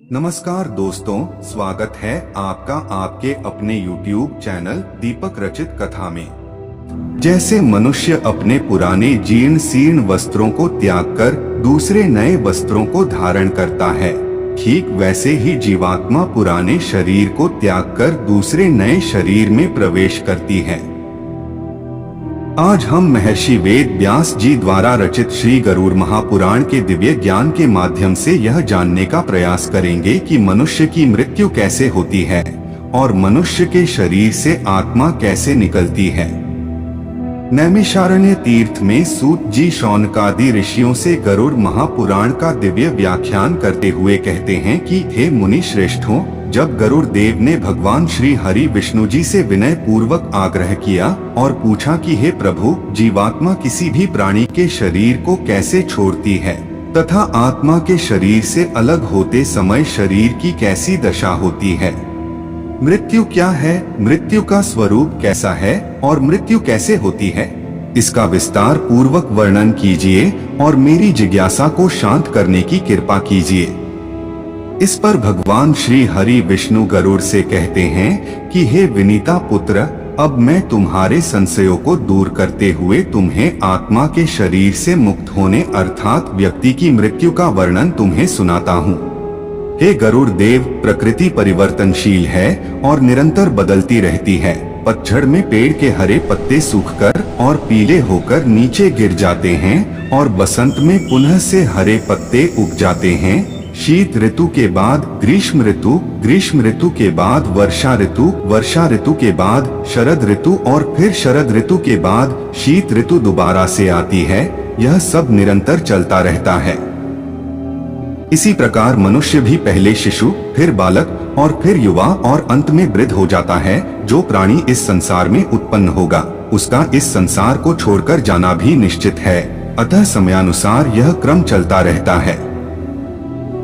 नमस्कार दोस्तों, स्वागत है आपका आपके अपने YouTube चैनल दीपक रचित कथा में। जैसे मनुष्य अपने पुराने जीर्ण शीर्ण वस्त्रों को त्याग कर दूसरे नए वस्त्रों को धारण करता है, ठीक वैसे ही जीवात्मा पुराने शरीर को त्याग कर दूसरे नए शरीर में प्रवेश करती है। आज हम महर्षि वेद व्यास जी द्वारा रचित श्री गरुड़ महापुराण के दिव्य ज्ञान के माध्यम से यह जानने का प्रयास करेंगे कि मनुष्य की मृत्यु कैसे होती है और मनुष्य के शरीर से आत्मा कैसे निकलती है। नैमिषारण्य तीर्थ में सूत जी शौनकादि ऋषियों से गरुड़ महापुराण का दिव्य व्याख्यान करते हुए कहते हैं कि हे मुनि श्रेष्ठों, जब गरुड़ देव ने भगवान श्री हरि विष्णु जी से विनय पूर्वक आग्रह किया और पूछा कि हे प्रभु, जीवात्मा किसी भी प्राणी के शरीर को कैसे छोड़ती है तथा आत्मा के शरीर से अलग होते समय शरीर की कैसी दशा होती है, मृत्यु क्या है, मृत्यु का स्वरूप कैसा है और मृत्यु कैसे होती है, इसका विस्तार पूर्वक वर्णन कीजिए और मेरी जिज्ञासा को शांत करने की कृपा कीजिए। इस पर भगवान श्री हरि विष्णु गरुड़ से कहते हैं कि हे विनीता पुत्र, अब मैं तुम्हारे संशयों को दूर करते हुए तुम्हें आत्मा के शरीर से मुक्त होने अर्थात व्यक्ति की मृत्यु का वर्णन तुम्हें सुनाता हूँ। हे गरुड़ देव, प्रकृति परिवर्तनशील है और निरंतर बदलती रहती है। पतझड़ में पेड़ के हरे पत्ते सूखकर और पीले होकर नीचे गिर जाते हैं और बसंत में पुनः से हरे पत्ते उग जाते हैं। शीत ऋतु के बाद ग्रीष्म ऋतु, ग्रीष्म ऋतु के बाद वर्षा ऋतु, वर्षा ऋतु के बाद शरद ऋतु और फिर शरद ऋतु के बाद शीत ऋतु दोबारा से आती है। यह सब निरंतर चलता रहता है। इसी प्रकार मनुष्य भी पहले शिशु, फिर बालक और फिर युवा और अंत में वृद्ध हो जाता है। जो प्राणी इस संसार में उत्पन्न होगा उसका इस संसार को छोड़कर जाना भी निश्चित है, अतः समयानुसार यह क्रम चलता रहता है।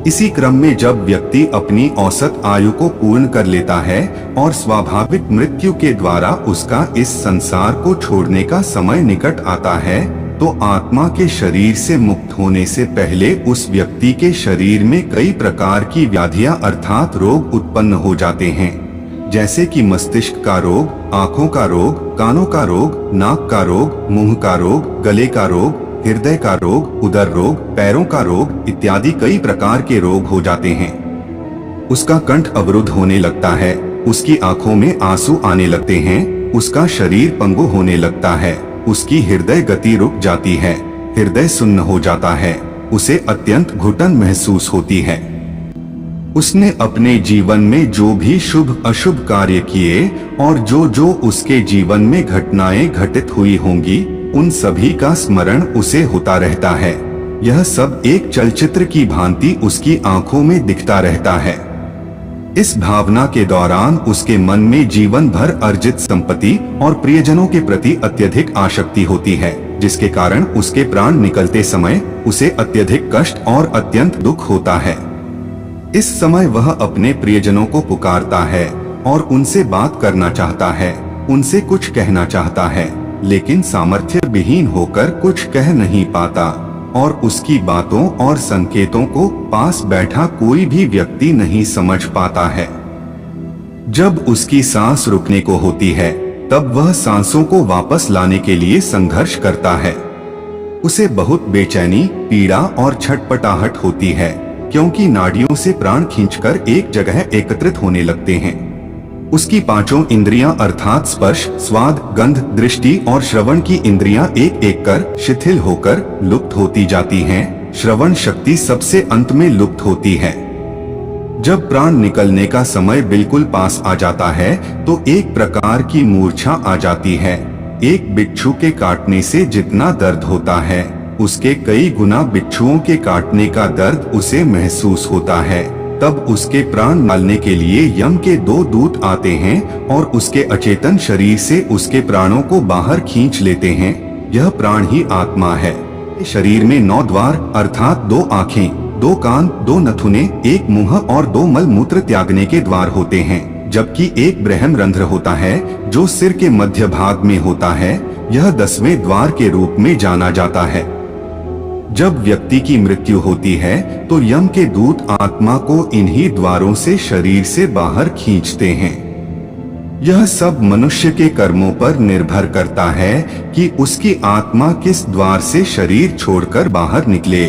इसी क्रम में जब व्यक्ति अपनी औसत आयु को पूर्ण कर लेता है और स्वाभाविक मृत्यु के द्वारा उसका इस संसार को छोड़ने का समय निकट आता है, तो आत्मा के शरीर से मुक्त होने से पहले उस व्यक्ति के शरीर में कई प्रकार की व्याधियां अर्थात रोग उत्पन्न हो जाते हैं, जैसे कि मस्तिष्क का रोग, आँखों का रोग, कानों का रोग, नाक का रोग, मुंह का रोग, गले का रोग, हृदय का रोग, उदर रोग, पैरों का रोग इत्यादि कई प्रकार के रोग हो जाते हैं। उसका कंठ अवरुद्ध होने लगता है, उसकी आंखों में आंसू आने लगते हैं, उसका शरीर पंगु होने लगता है, उसकी हृदय गति रुक जाती है, हृदय सुन्न हो जाता है, उसे अत्यंत घुटन महसूस होती है। उसने अपने जीवन में जो भी शुभ अशुभ कार्य किए और जो जो उसके जीवन में घटनाएं घटित हुई होंगी उन सभी का स्मरण उसे होता रहता है। यह सब एक चलचित्र की भांति उसकी आंखों में दिखता रहता है। इस भावना के दौरान उसके मन में जीवन भर अर्जित संपत्ति और प्रियजनों के प्रति अत्यधिक आसक्ति होती है, जिसके कारण उसके प्राण निकलते समय उसे अत्यधिक कष्ट और अत्यंत दुख होता है। इस समय वह अपने प्रियजनों को पुकारता है और उनसे बात करना चाहता है, उनसे कुछ कहना चाहता है, लेकिन सामर्थ्य विहीन होकर कुछ कह नहीं पाता और उसकी बातों और संकेतों को पास बैठा कोई भी व्यक्ति नहीं समझ पाता है। जब उसकी सांस रुकने को होती है तब वह सांसों को वापस लाने के लिए संघर्ष करता है। उसे बहुत बेचैनी, पीड़ा और छटपटाहट होती है, क्योंकि नाड़ियों से प्राण खींचकर एक जगह एकत्रित होने लगते हैं। उसकी पांचों इंद्रियां अर्थात स्पर्श, स्वाद, गंध, दृष्टि और श्रवण की इंद्रियां एक एक कर शिथिल होकर लुप्त होती जाती हैं। श्रवण शक्ति सबसे अंत में लुप्त होती है। जब प्राण निकलने का समय बिल्कुल पास आ जाता है तो एक प्रकार की मूर्छा आ जाती है। एक बिच्छू के काटने से जितना दर्द होता है उसके कई गुना बिच्छुओं के काटने का दर्द उसे महसूस होता है। तब उसके प्राण निकालने के लिए यम के 2 दूत आते हैं और उसके अचेतन शरीर से उसके प्राणों को बाहर खींच लेते हैं। यह प्राण ही आत्मा है। शरीर में 9 द्वार अर्थात 2 आँखें, 2 कान, 2 नथुने, 1 मुंह और 2 मल मूत्र त्यागने के द्वार होते हैं, जबकि एक ब्रह्म रंध्र होता है जो सिर के मध्य भाग में होता है। यह 10वें द्वार के रूप में जाना जाता है। जब व्यक्ति की मृत्यु होती है तो यम के दूत आत्मा को इन्हीं द्वारों से शरीर से बाहर खींचते हैं। यह सब मनुष्य के कर्मों पर निर्भर करता है कि उसकी आत्मा किस द्वार से शरीर छोड़कर बाहर निकले।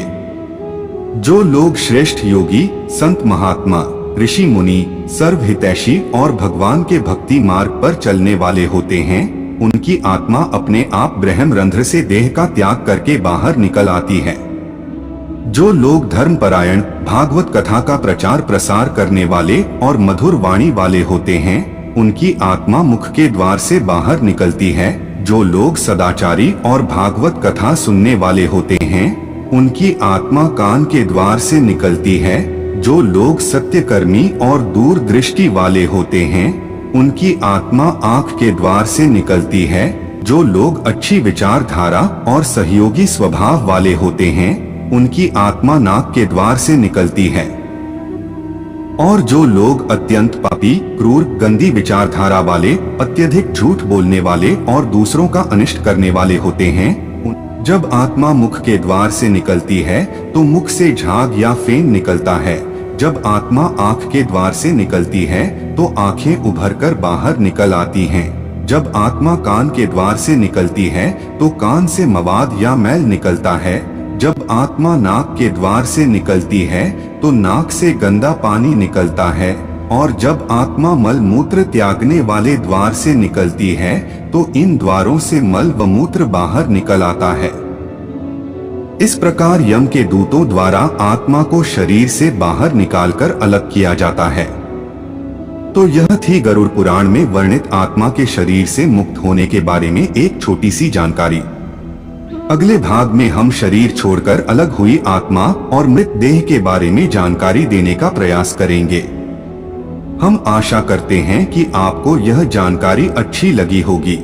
जो लोग श्रेष्ठ योगी, संत महात्मा, ऋषि मुनि, सर्वहितैषी और भगवान के भक्ति मार्ग पर चलने वाले होते हैं, उनकी आत्मा अपने आप ब्रह्मरंध्र से देह का त्याग करके बाहर निकल आती है। जो लोग धर्मपरायण, भागवत कथा का प्रचार प्रसार करने वाले और मधुर वाणी वाले होते हैं, उनकी आत्मा मुख के द्वार से बाहर निकलती है। जो लोग सदाचारी और भागवत कथा सुनने वाले होते हैं, उनकी आत्मा कान के द्वार से निकलती है। जो लोग सत्यकर्मी और दूरदृष्टि वाले होते हैं, उनकी आत्मा आँख के द्वार से निकलती है। जो लोग अच्छी विचारधारा और सहयोगी स्वभाव वाले होते हैं, उनकी आत्मा नाक के द्वार से निकलती है। और जो लोग अत्यंत पापी, क्रूर, गंदी विचारधारा वाले, अत्यधिक झूठ बोलने वाले और दूसरों का अनिष्ट करने वाले होते हैं, जब आत्मा मुख के द्वार से निकलती है तो मुख से झाग या फेन निकलता है। जब आत्मा आँख के द्वार से निकलती है तो आँखें उभरकर बाहर निकल आती हैं। जब आत्मा कान के द्वार से निकलती है तो कान से मवाद या मैल निकलता है। जब आत्मा नाक के द्वार से निकलती है तो नाक से गंदा पानी निकलता है। और जब आत्मा मल मूत्र त्यागने वाले द्वार से निकलती है तो इन द्वारों से मल व मूत्र बाहर निकल आता है। इस प्रकार यम के दूतों द्वारा आत्मा को शरीर से बाहर निकालकर अलग किया जाता है। तो यह थी गरुड़ पुराण में वर्णित आत्मा के शरीर से मुक्त होने के बारे में एक छोटी सी जानकारी। अगले भाग में हम शरीर छोड़कर अलग हुई आत्मा और मृत देह के बारे में जानकारी देने का प्रयास करेंगे। हम आशा करते हैं कि आपको यह जानकारी अच्छी लगी होगी।